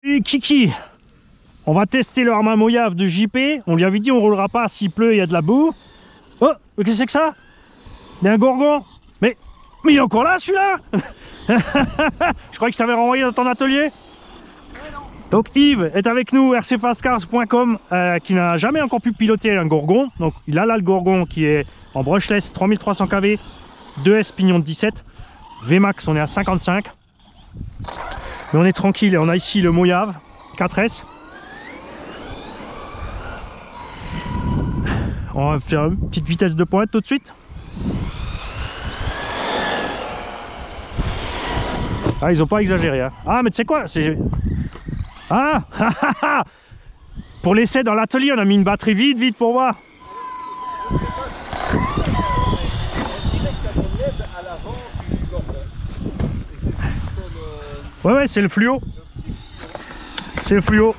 Et Kiki, on va tester le Arma Mojave de JP. On lui avait dit on roulera pas s'il pleut, il y a de la boue. Oh, qu'est-ce que c'est que ça? Il y a un gourgon. Mais il est encore là celui-là. Je croyais que je t'avais renvoyé dans ton atelier. Donc Yves est avec nous, rcfastcars.com, qui n'a jamais encore pu piloter un gourgon. Donc il a là le gourgon qui est en brushless 3300 kV, 2S pignon de 17, Vmax on est à 55. Mais on est tranquille et on a ici le Mojave 4S. On va faire une petite vitesse de pointe tout de suite. Ah, ils ont pas exagéré hein. Ah mais tu sais quoi, c'est... Ah pour l'essai dans l'atelier on a mis une batterie vide pour voir. Ouais c'est le fluo. C'est le fluo.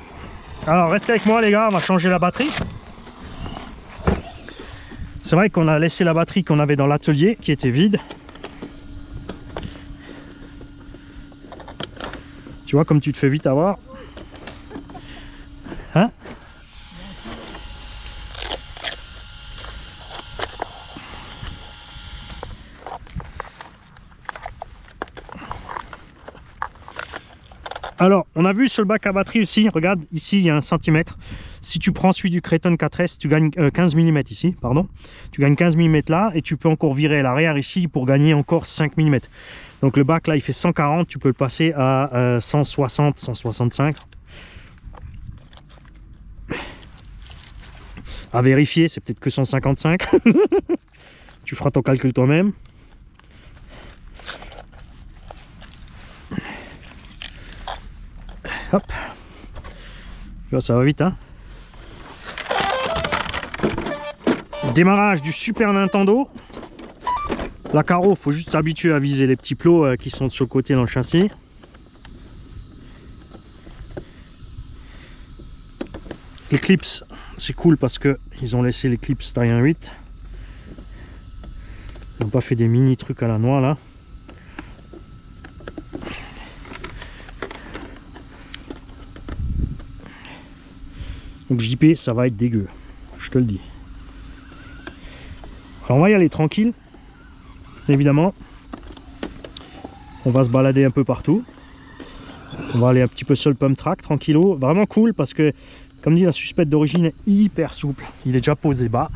Alors restez avec moi les gars, on va changer la batterie. C'est vrai qu'on a laissé la batterie qu'on avait dans l'atelier qui était vide. Tu vois comme tu te fais vite avoir. Hein? Alors, on a vu sur le bac à batterie aussi, regarde, ici il y a 1 cm. Si tu prends celui du Kraton 4S, tu gagnes 15 mm ici, pardon. Tu gagnes 15 mm là et tu peux encore virer à l'arrière ici pour gagner encore 5 mm. Donc le bac là il fait 140, tu peux le passer à 160, 165. À vérifier, c'est peut-être que 155. Tu feras ton calcul toi-même. Hop. Tu vois, ça va vite, hein. Démarrage du Super Nintendo. La carreau, faut juste s'habituer à viser les petits plots qui sont sur le côté dans le châssis. Les clips, c'est cool parce que ils ont laissé les clips taille 1.8. Ils n'ont pas fait des mini trucs à la noix là. Donc JP, ça va être dégueu, je te le dis. Alors on va y aller tranquille, évidemment. On va se balader un peu partout. On va aller un petit peu sur le pump track, tranquillo. Vraiment cool parce que, comme dit, la suspette d'origine est hyper souple. Il est déjà posé bas.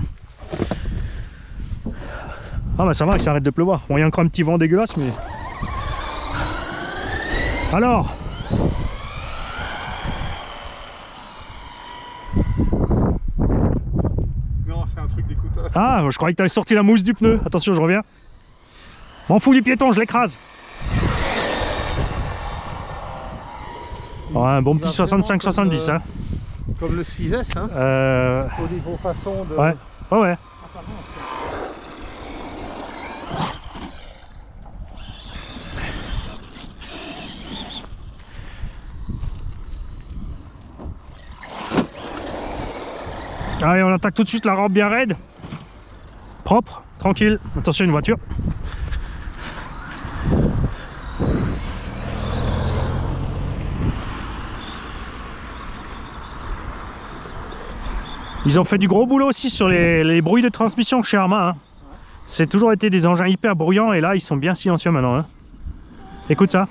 Ah bah ça va, il s'arrête de pleuvoir. Bon, il y a encore un petit vent dégueulasse, mais... Alors... Non, c'est un truc d'écouteur. Ah, je croyais que tu avais sorti la mousse du pneu. Attention, je reviens. M'en fous du piéton, je l'écrase. Oh, un bon petit 65-70 hein. Comme le 6S hein. Au niveau façon de... Ouais, ouais. Allez, on attaque tout de suite la rampe bien raide. Propre, tranquille. Attention, une voiture. Ils ont fait du gros boulot aussi sur les bruits de transmission chez Arma. Hein. C'est toujours été des engins hyper bruyants et là ils sont bien silencieux maintenant. Hein. Écoute ça.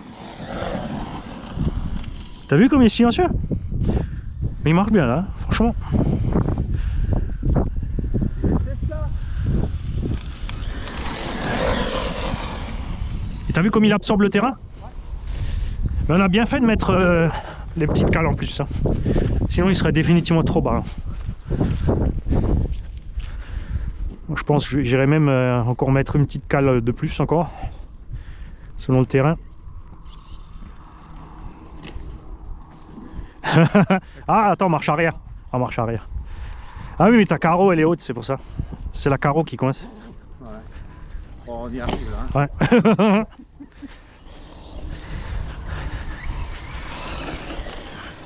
T'as vu comme il est silencieux? Mais il marche bien là, franchement. Et t'as vu comme il absorbe le terrain? Mais on a bien fait de mettre les petites cales en plus. Hein. Sinon il serait définitivement trop bas. Hein. Je pense que j'irai même encore mettre une petite cale de plus encore selon le terrain. Ah attends, marche arrière. Ah, marche arrière. Ah oui mais ta carreau elle est haute, c'est pour ça. C'est la carreau qui coince. Ouais. Bon, on y arrive là. Ouais.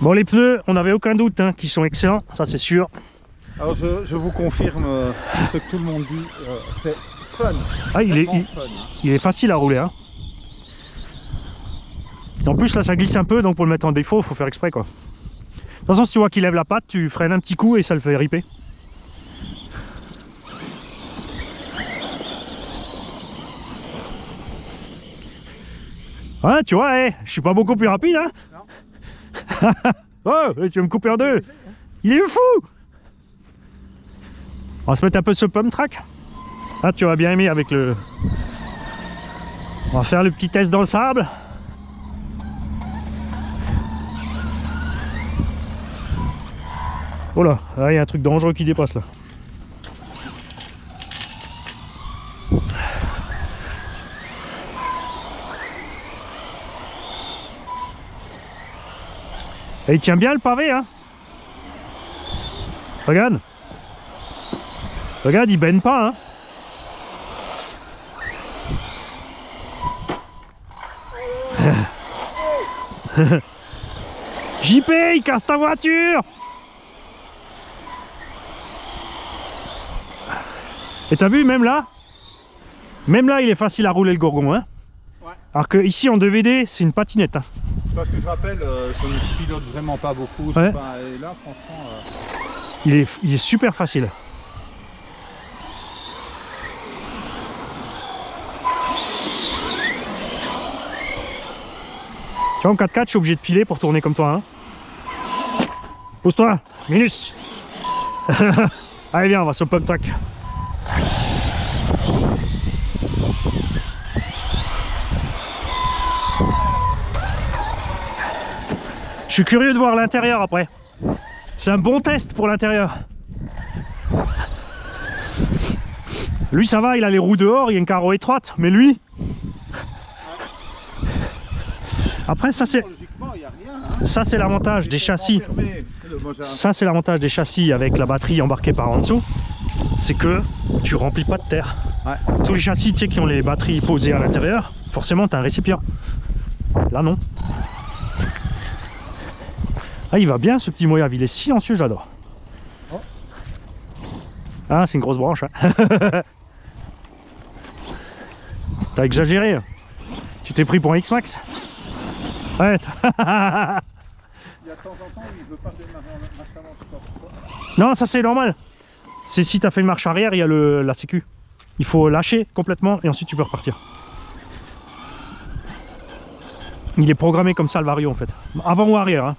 Bon les pneus, on n'avait aucun doute hein, qu'ils sont excellents, ça c'est sûr. Alors je vous confirme ce que tout le monde dit, c'est fun. Ah il est, fun, hein. il est facile à rouler hein. Et en plus là ça glisse un peu, donc pour le mettre en défaut, il faut faire exprès quoi. De toute façon si tu vois qu'il lève la patte, tu freines un petit coup et ça le fait riper. Ouais, tu vois, je suis pas beaucoup plus rapide, hein. Oh, tu veux me couper en deux? Il est fou! On va se mettre un peu de ce pump track. Là, tu vas bien aimer avec le... On va faire le petit test dans le sable. Oh là, il y a un truc dangereux qui dépasse là. Et il tient bien le pavé, hein. Regarde. Regarde, il baigne pas, hein. JP, il casse ta voiture. Et t'as vu, même là, il est facile à rouler le Gorgon, hein. Ouais. Alors que ici en 2VD, c'est une patinette, hein. Parce que je rappelle, je ne pilote vraiment pas beaucoup. Ouais. Pas, et là, franchement... Il est super facile. Tu vois, en 4x4, je suis obligé de piler pour tourner comme toi, hein. Pousse-toi, Minus. Allez, viens, on va sur le pump track. Je suis curieux de voir l'intérieur après. C'est un bon test pour l'intérieur. Lui ça va, il a les roues dehors, il y a une carreau étroite, mais lui... Après ça c'est... Ça c'est l'avantage des châssis. Ça c'est l'avantage des châssis avec la batterie embarquée par en dessous. C'est que tu remplis pas de terre. Ouais. Tous les châssis tu sais, qui ont les batteries posées à l'intérieur, forcément tu as un récipient. Là non. Ah, il va bien ce petit Mojave, il est silencieux, j'adore. Oh. Ah, c'est une grosse branche. Hein. T'as exagéré. Tu t'es pris pour un X-Max. Ouais. Il y a de temps en temps, il veut pas démarrer en marche avant. Non, ça c'est normal. C'est si tu as fait une marche arrière, il y a la sécu. Il faut lâcher complètement et ensuite tu peux repartir. Il est programmé comme ça le Vario en fait. Avant ou arrière. Hein.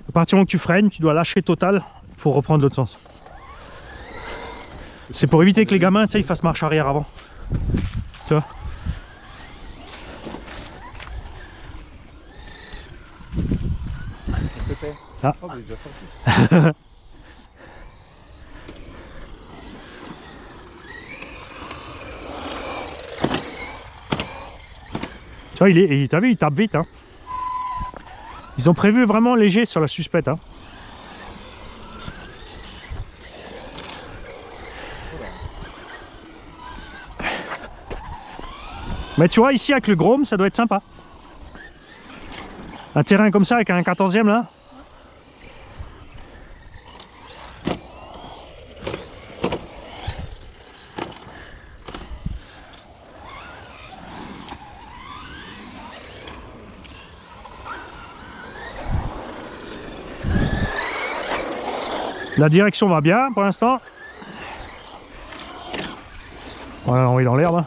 À partir du moment que tu freines, tu dois lâcher total pour reprendre l'autre sens. C'est pour éviter que les gamins, tu sais, ils fassent marche arrière avant. Tu vois? Ah. Oh, il est déjà sorti. Tu vois, t'as vu, il tape vite. Hein. Ils ont prévu vraiment léger sur la suspecte. Hein. Mais tu vois, ici avec le Grom, ça doit être sympa. Un terrain comme ça avec un 14e là. La direction va bien pour l'instant. Voilà, on est dans l'herbe.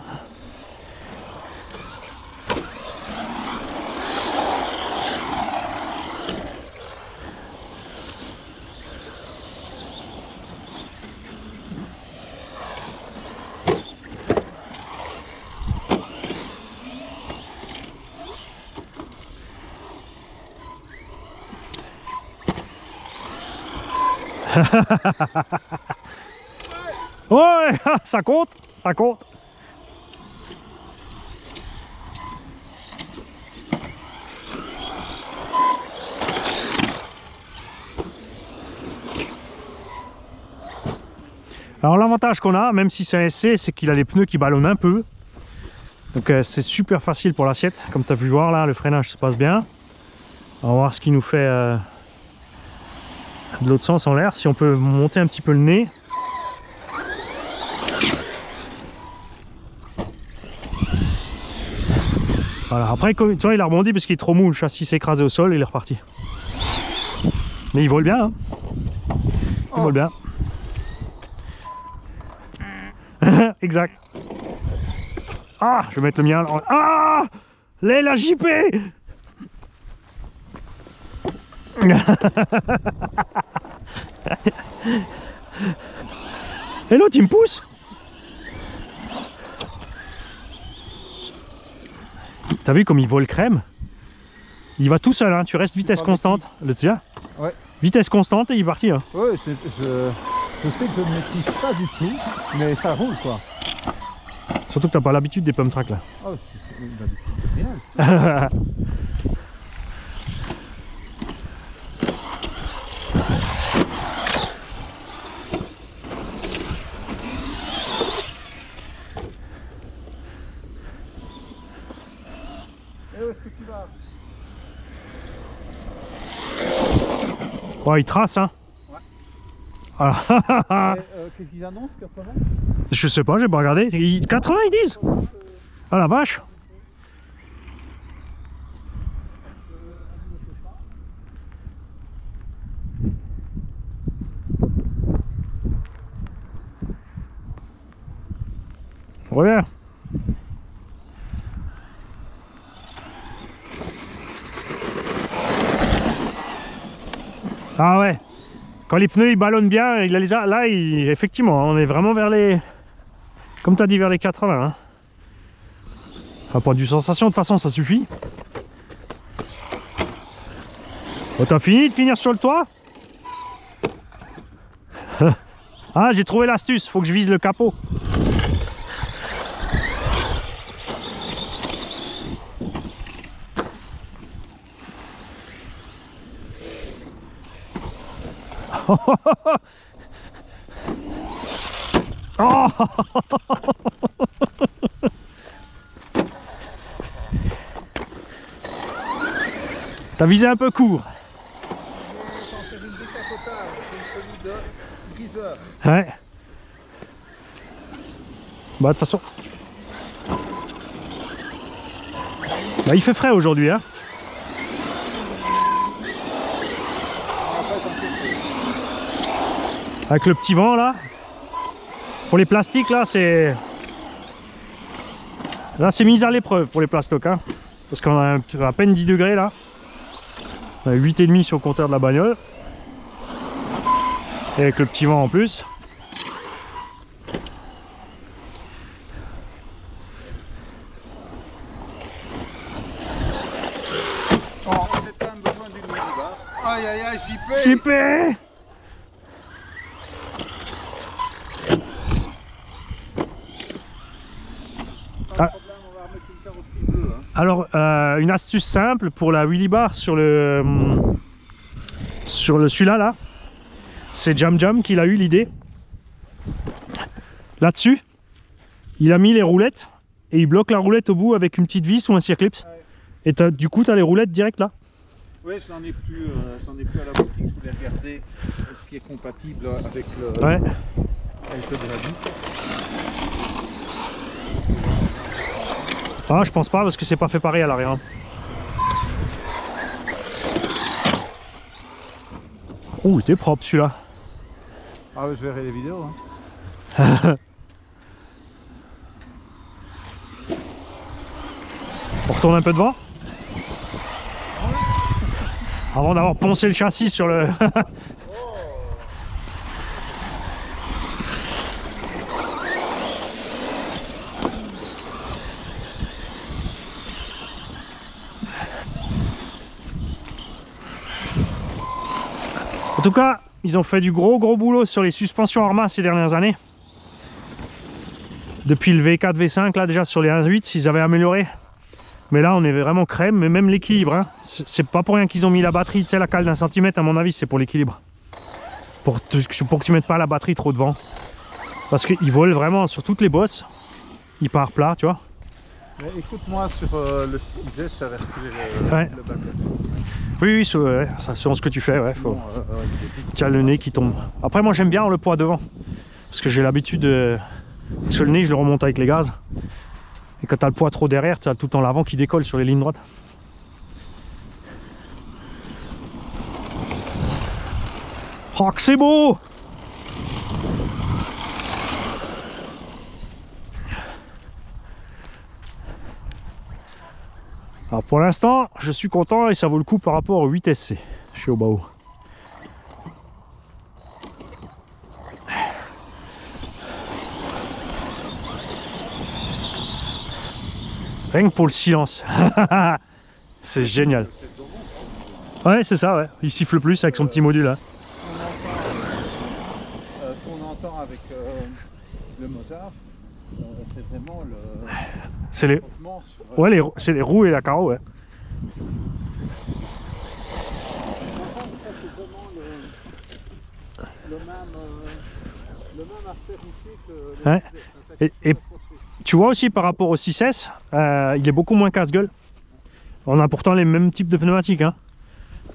Ouais, ça compte, ça compte. Alors l'avantage qu'on a, même si c'est un SC, c'est qu'il a les pneus qui ballonnent un peu. Donc c'est super facile pour l'assiette. Comme tu as vu voir là, le freinage se passe bien. On va voir ce qui nous fait de l'autre sens en l'air. Si on peut monter un petit peu le nez. Voilà. Après, tu vois, il a rebondi parce qu'il est trop mou. Le châssis s'est écrasé au sol et il est reparti. Mais il vole bien. Hein. Il vole bien. Exact. Ah, je vais mettre le mien. Ah, la JP. Et l'autre il me pousse. T'as vu comme il vole crème? Il va tout seul, hein. Tu restes vitesse constante. Le tien? Ouais. Vitesse constante et il est parti. Hein. Ouais, je sais que je ne maîtrise pas du tout, mais ça roule quoi. Surtout que t'as pas l'habitude des pump tracks là. Oh, c'est une habitude de rien. Et où est-ce que tu vas? Oh, il trace, hein. Ouais. Ah. Qu'est-ce qu'ils annoncent, 80? Je sais pas, j'ai pas regardé. 80 ils disent? Ah la vache. Reviens. Ah ouais. Quand les pneus ils ballonnent bien, il a là effectivement, on est vraiment vers les... Comme tu as dit, vers les 80. Hein. Enfin, point de vue sensation, de toute façon, ça suffit. Oh, t'as fini de finir sur le toit? Ah, j'ai trouvé l'astuce, faut que je vise le capot. Oh. T'as visé un peu court. T'en fais une décapotable, une celui de 10 heures. Ouais. Bah de toute façon. Bah il fait frais aujourd'hui hein. Avec le petit vent là. Pour les plastiques là c'est... Là c'est mis à l'épreuve pour les plastocs hein. Parce qu'on a à peine 10 degrés là. On a 8,5 sur le compteur de la bagnole. Et avec le petit vent en plus. Oh, on a quand même besoin d'une minibar. Aïe aïe aïe, JP! JP! Pas de problème, on va remettre une carrosserie bleue. Hein. Alors, une astuce simple pour la wheelie bar sur le celui-là, là, c'est Jam Jam qui a eu l'idée. Là-dessus, il a mis les roulettes et il bloque la roulette au bout avec une petite vis ou un circlips. Ouais. Et du coup, tu as les roulettes direct là. Oui, j'en ai plus à la boutique. Je voulais regarder ce qui est compatible avec le, ouais. avec le Brady. Ah, je pense pas parce que c'est pas fait pareil à l'arrière. Oh, il était propre celui-là. Ah, ouais, je verrai les vidéos. Hein. On retourne un peu devant avant d'avoir poncé le châssis sur le... En tout cas, ils ont fait du gros boulot sur les suspensions Arma ces dernières années. Depuis le V4, V5, là déjà sur les 1.8, ils avaient amélioré. Mais là, on est vraiment crème, mais même l'équilibre. Hein. C'est pas pour rien qu'ils ont mis la batterie, tu sais, la cale d'1 centimètre, à mon avis, c'est pour l'équilibre. Pour que tu mettes pas la batterie trop devant. Parce qu'ils volent vraiment sur toutes les bosses. Il part plat, tu vois. Écoute-moi, sur le 6S, ça va retirer ouais. le bac. Oui, ça selon ce que tu fais, ouais. Faut... Tu as le nez qui tombe. Après, moi, j'aime bien le poids devant. Parce que j'ai l'habitude de... Parce que le nez, je le remonte avec les gaz. Et quand tu as le poids trop derrière, tu as tout le temps l'avant qui décolle sur les lignes droites. Oh que c'est beau! Alors pour l'instant, je suis content et ça vaut le coup par rapport au 8SC chez Obao. Rien que pour le silence. C'est génial. Ouais, c'est ça, ouais. Il siffle plus avec son petit module là. Qu'on entend avec le moteur, c'est vraiment le... C'est les... Ouais, c'est les roues et la carreau, ouais. C'est vraiment le même aspect ici que... Ouais. Et tu vois aussi par rapport au 6S, il est beaucoup moins casse-gueule. On a pourtant les mêmes types de pneumatiques, hein.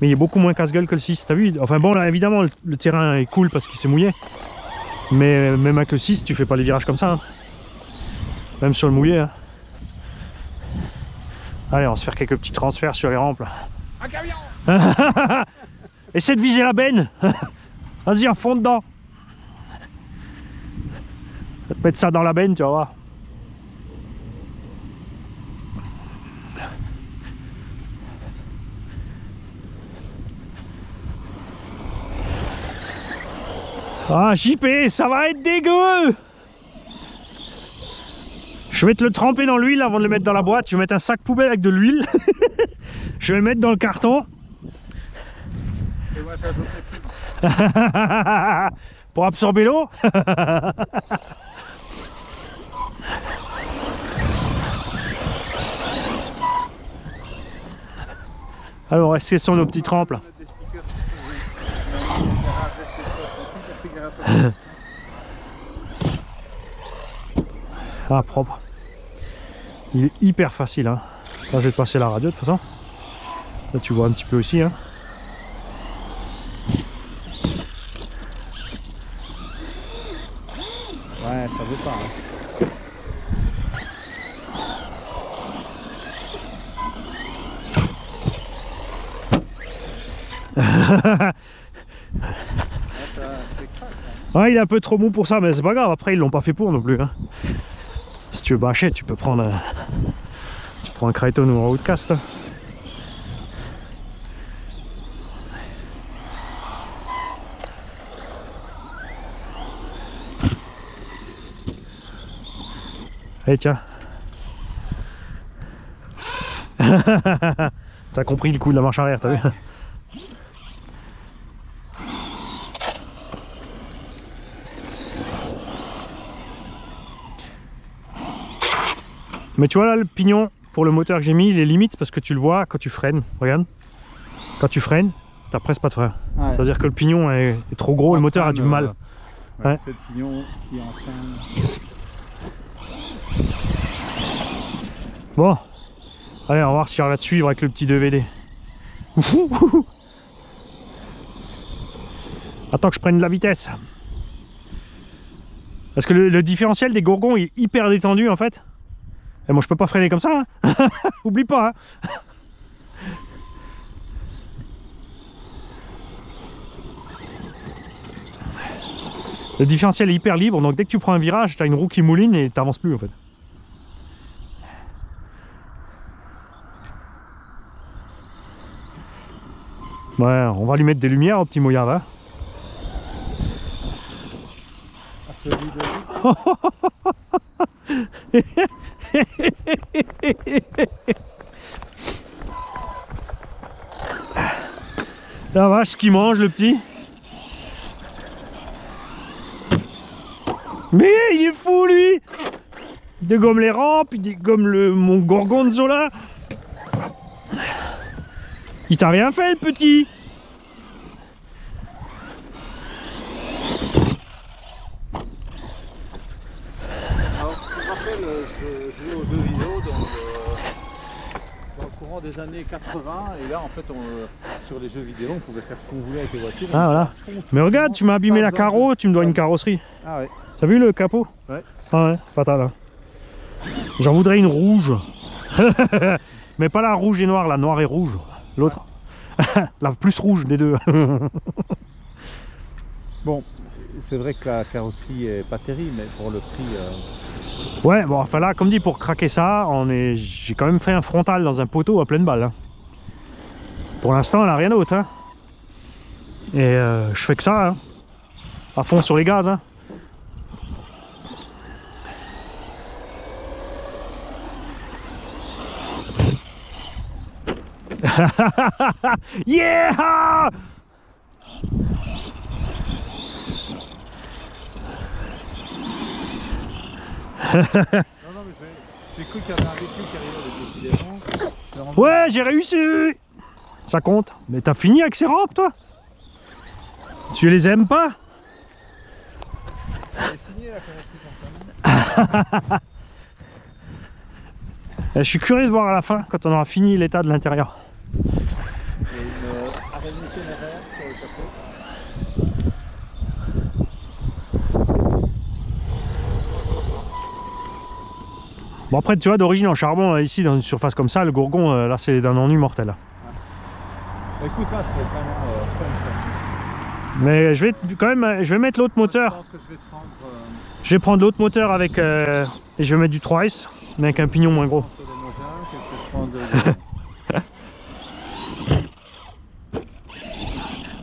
Mais il est beaucoup moins casse-gueule que le 6, t'as vu? Enfin bon, là évidemment, le terrain est cool parce qu'il s'est mouillé. Mais même avec le 6, tu fais pas les virages comme ça, hein. Même sur le mouillé, hein. Allez, on va se faire quelques petits transferts sur les rampes là. Un camion! Essaie de viser la benne. Vas-y, à fond dedans. Je vais te mettre ça dans la benne, tu vas voir. Ah, JP, ça va être dégueu! Je vais te le tremper dans l'huile avant de le mettre dans la boîte. Je vais mettre un sac poubelle avec de l'huile. Je vais le mettre dans le carton. Et moi, ça je pour absorber l'eau. Alors, est-ce que sont nos petites rampes là? Ah, propre. Il est hyper facile, hein. Là, je vais te passer la radio de toute façon. Là, tu vois un petit peu aussi, hein. Ouais, ça veut pas, hein. Ouais, il est un peu trop mou pour ça, mais c'est pas grave. Après, ils l'ont pas fait pour non plus, hein. Si tu veux bâcher, tu peux prendre tu prends un Crichton ou un Outcast. Allez, tiens. T'as compris le coup de la marche arrière, t'as vu? Mais tu vois là, le pignon pour le moteur que j'ai mis, il est limite parce que tu le vois quand tu freines. Regarde, quand tu freines, t'as presque pas de frein. Ouais. C'est à dire que le pignon est trop gros et le moteur a du mal. Ouais. C'est le pignon qui est en train. Bon, allez, on va voir si on va te suivre avec le petit 2VD. Attends que je prenne de la vitesse. Parce que le différentiel des Gourgons est hyper détendu en fait. Et moi je peux pas freiner comme ça, hein. Oublie pas, hein. Le différentiel est hyper libre, donc dès que tu prends un virage, tu as une roue qui mouline et t'avances plus en fait. Ouais, on va lui mettre des lumières au petit Moyard là. La vache qui mange le petit. Mais il est fou lui. Il dégomme les rampes, il dégomme mon Gorgonzola. Il t'a rien fait le petit. Alors je me rappelle, je jouais aux jeux vidéo dans le courant des années 80 et là en fait sur les jeux vidéo on pouvait faire ce qu'on voulait avec les voitures. Ah voilà. Mais regarde, tu m'as abîmé la carreau, tu me dois une carrosserie. Ah ouais. T'as vu le capot? Ouais. Ah ouais, fatal hein. J'en voudrais une rouge. Mais pas la rouge et noire, la noire et rouge. L'autre. La plus rouge des deux. Bon, c'est vrai que la carrosserie est pas terrible, mais pour le prix... Ouais, bon, enfin là, comme dit, pour craquer ça, j'ai quand même fait un frontal dans un poteau à pleine balle. Hein. Pour l'instant, elle n'a rien d'autre. Hein. Et je fais que ça, hein. À fond sur les gaz. Hein. Yeah! Non, mais j'ai cru qu'il y avait un véhicule qui arrivait avec des petits. Ouais, j'ai réussi! Ça compte. Mais t'as fini avec ces rampes, toi? Tu les aimes pas? J'ai signé la carrosserie comme ça. Je suis curieux de voir à la fin, quand on aura fini l'état de l'intérieur. Il y a une araignée téméraire sur le capot. Bon après tu vois d'origine en charbon ici dans une surface comme ça, le gourgon là c'est d'un ennui mortel. Là. Ouais. Écoute là c'est vraiment fun. Mais je vais quand même, je vais mettre l'autre moteur. Je pense que je vais prendre, je vais prendre l'autre moteur avec et je vais mettre du 3S mais avec un pignon moins gros.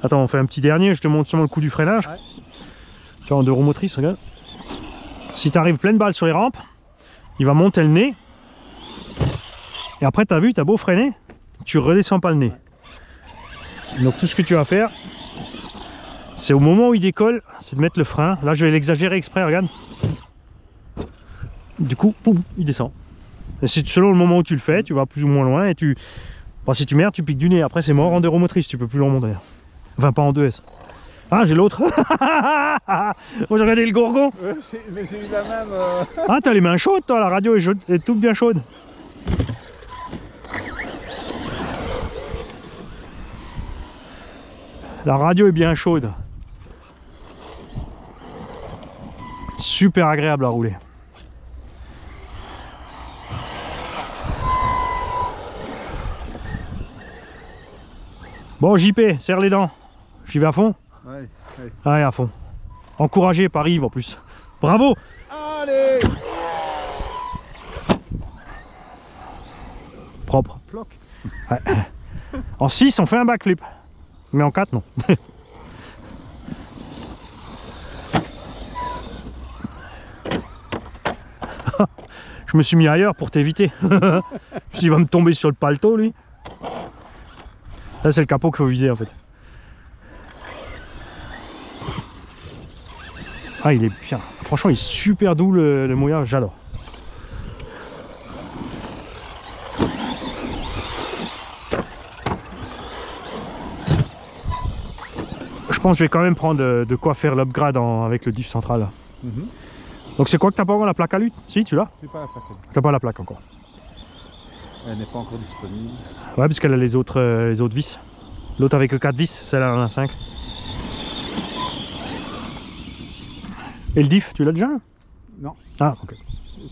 Attends, on fait un petit dernier, je te montre seulement le coup du freinage. Ouais. Tu vois en 2 roues motrices, regarde. Si tu arrives pleine balle sur les rampes, il va monter le nez. Et après, tu as vu, tu as beau freiner, tu redescends pas le nez. Donc tout ce que tu vas faire, c'est au moment où il décolle, c'est de mettre le frein. Là, je vais l'exagérer exprès, regarde. Du coup, boum, il descend. Et c'est selon le moment où tu le fais, tu vas plus ou moins loin et tu... Bon, si tu merdes, tu piques du nez. Après, c'est mort en 2 roues motrices, tu peux plus le remonter. Enfin, pas en 2S. Ah, j'ai l'autre. Moi, j'ai regardé le gourgon. Mais j'ai eu la même... Ah, t'as les mains chaudes, toi. La radio est toute bien chaude. La radio est bien chaude. Super agréable à rouler. Bon, JP, serre les dents. J'y vais à fond? Ouais. Allez, à fond. Encouragé par Yves en plus. Bravo! Allez! Propre. Ploc. Ouais. En 6, on fait un backflip. Mais en 4, non. Je me suis mis ailleurs pour t'éviter. Il va me tomber sur le paletot, lui. Là, c'est le capot qu'il faut viser, en fait. Ah, il est bien. Franchement, il est super doux, le mouillage. J'adore. Je pense que je vais quand même prendre de quoi faire l'upgrade avec le diff central. Donc c'est quoi que t'as pas encore la plaque à lutte? Si, tu l'as? J'ai pas la plaque. T'as pas la plaque encore? Elle n'est pas encore disponible. Ouais, parce qu'elle a les autres vis. L'autre avec 4 vis, celle-là en a 5. Et le diff, tu l'as déjà? Non. Ah, ok.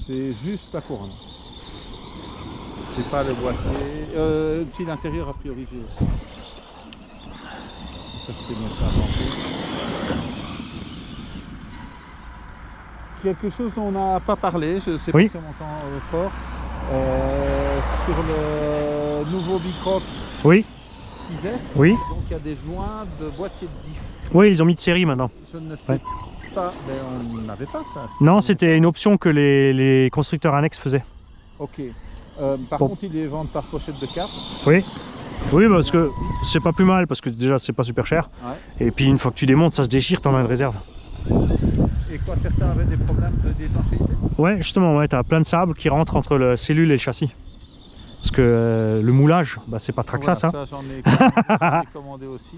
C'est juste la couronne. C'est pas le boîtier. Si l'intérieur a priori. Ça, c'était bien ça. Quelque chose dont on n'a pas parlé, je sais pas si on m'entend fort. Sur le nouveau Bicroc 6S, oui. donc il y a des joints de boîtier de diff. Oui, ils ont mis de série maintenant. Je ne sais pas, mais on n'avait pas ça. Non, c'était une option que les constructeurs annexes faisaient. Ok. Par contre, ils les vendent par pochette de 4. Oui. Oui, parce que c'est pas plus mal, parce que déjà c'est pas super cher. Ouais. Et puis une fois que tu démontes, ça se déchire, t'en as une réserve. Et quoi, certains avaient des problèmes de d'étanchéité? Ouais, justement, ouais, t'as plein de sable qui rentre entre la cellule et le châssis. Parce que le moulage, bah, c'est pas Traxxas. Voilà, ça, j'en ai commandé aussi.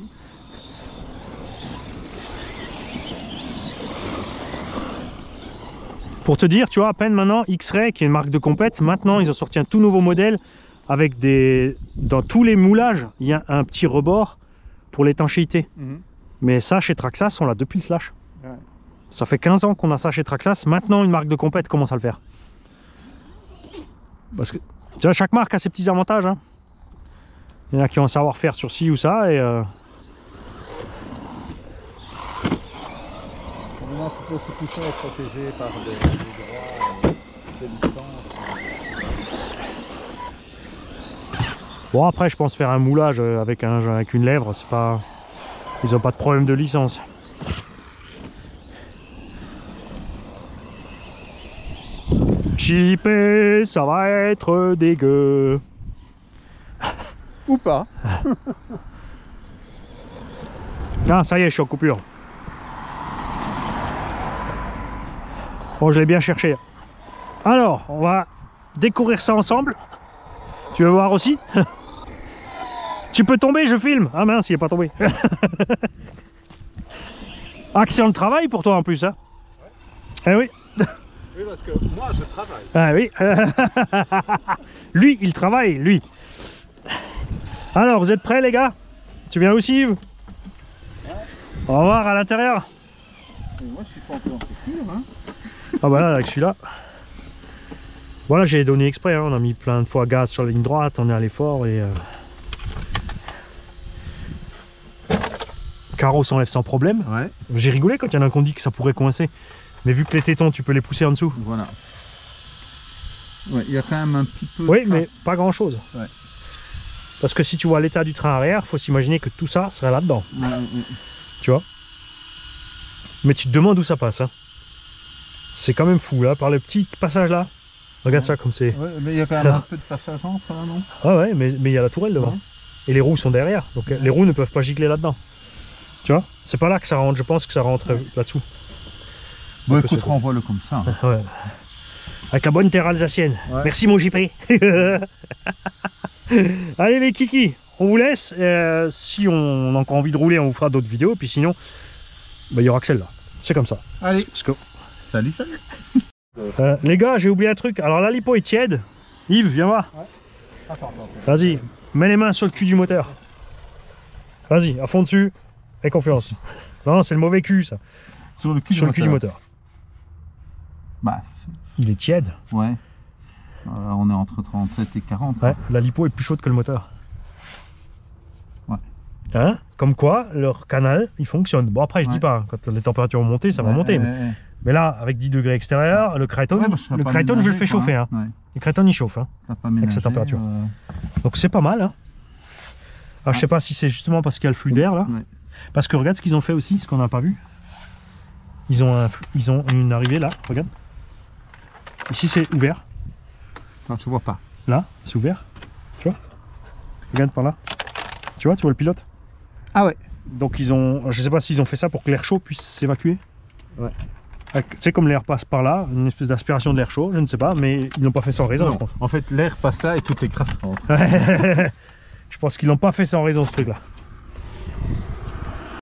Pour te dire, tu vois, à peine maintenant, X-Ray, qui est une marque de compète, maintenant ils ont sorti un tout nouveau modèle avec des... Dans tous les moulages, il y a un petit rebord pour l'étanchéité. Mais ça, chez Traxxas, on l'a depuis le Slash. Ouais. Ça fait 15 ans qu'on a ça chez Traxxas. Maintenant, une marque de compète commence à le faire. Parce que tu vois, chaque marque a ses petits avantages. Hein. Il y en a qui ont un savoir-faire sur ci ou ça. Et maintenant, tu peux aussi tout ça être protégé par des droits, des licences. Bon, après, je pense faire un moulage avec une lèvre, c'est pas. Ils ont pas de problème de licence. JP, ça va être dégueu. Ou pas. Ah, ça y est, je suis en coupure. Bon, je l'ai bien cherché. Alors, on va découvrir ça ensemble. Tu veux voir aussi? Tu peux tomber, je filme. Ah mince, il est pas tombé. Action de travail pour toi en plus, hein? Eh oui. Oui, parce que moi, je travaille. Ah oui. Lui, il travaille, lui. Alors, vous êtes prêts, les gars? Tu viens aussi, Yves? On va voir à l'intérieur. Moi, je suis pas encore en sécure, hein. Ah bah là, avec celui-là. Voilà, j'ai donné exprès, hein. On a mis plein de fois gaz sur la ligne droite, on est allé fort et... Carreau s'enlève sans problème. Ouais. J'ai rigolé quand il y en a un qu'on dit que ça pourrait coincer. Mais vu que les tétons, tu peux les pousser en dessous. Voilà. Ouais, il y a quand même un petit peu. Oui, mais pas grand chose. Ouais. Parce que si tu vois l'état du train arrière, il faut s'imaginer que tout ça serait là-dedans. Ouais. Tu vois. Mais tu te demandes où ça passe. Hein. C'est quand même fou là, par le petit passage là. Regarde ça comme c'est. Ouais, mais il y a quand même un peu de passage entre là, non? Ah ouais, mais il y a la tourelle devant. Ouais. Et les roues sont derrière. Donc les roues ne peuvent pas gicler là-dedans. Tu vois. C'est pas là que ça rentre, je pense que ça rentre là-dessous. Bon, écoute, renvoie-le comme ça. Ouais. Avec la bonne terre alsacienne. Ouais. Merci mon JP. Allez les kikis, on vous laisse. Si on a encore envie de rouler, on vous fera d'autres vidéos. Puis sinon, bah, il y aura que celle-là. C'est comme ça. Allez. Parce que... Salut. les gars, j'ai oublié un truc. Alors la lipo est tiède. Yves, viens voir. Ouais. Attends. Vas-y, mets les mains sur le cul du moteur. Vas-y, à fond dessus. Aie confiance. Non, c'est le mauvais cul ça. Sur le cul du moteur. Bah, il est tiède. Ouais. On est entre 37 et 40. Ouais, la lipo est plus chaude que le moteur. Ouais. Hein? Comme quoi, leur canal, il fonctionne. Bon après, je dis pas, hein, quand les températures vont monter, ça va monter. Mais là, avec 10 degrés extérieur, le Creighton, je le fais chauffer. Hein. Ouais. Le Creighton, il chauffe hein, avec cette température. Donc c'est pas mal. Hein. Alors, je sais pas si c'est justement parce qu'il y a le flux d'air là. Ouais. Parce que regarde ce qu'ils ont fait aussi, ce qu'on n'a pas vu. Ils ont une arrivée là, regarde. Ici c'est ouvert. Non, je vois pas. Là, c'est ouvert. Tu vois? Regarde par là. Tu vois le pilote? Ah ouais. Donc ils ont, je sais pas s'ils ont fait ça pour que l'air chaud puisse s'évacuer. Ouais. Tu sais, comme l'air passe par là, une espèce d'aspiration de l'air chaud, je ne sais pas, mais ils n'ont pas fait sans raison, non, je pense. En fait, l'air passe là et toutes les crasses rentrent. Je pense qu'ils n'ont pas fait sans raison ce truc là.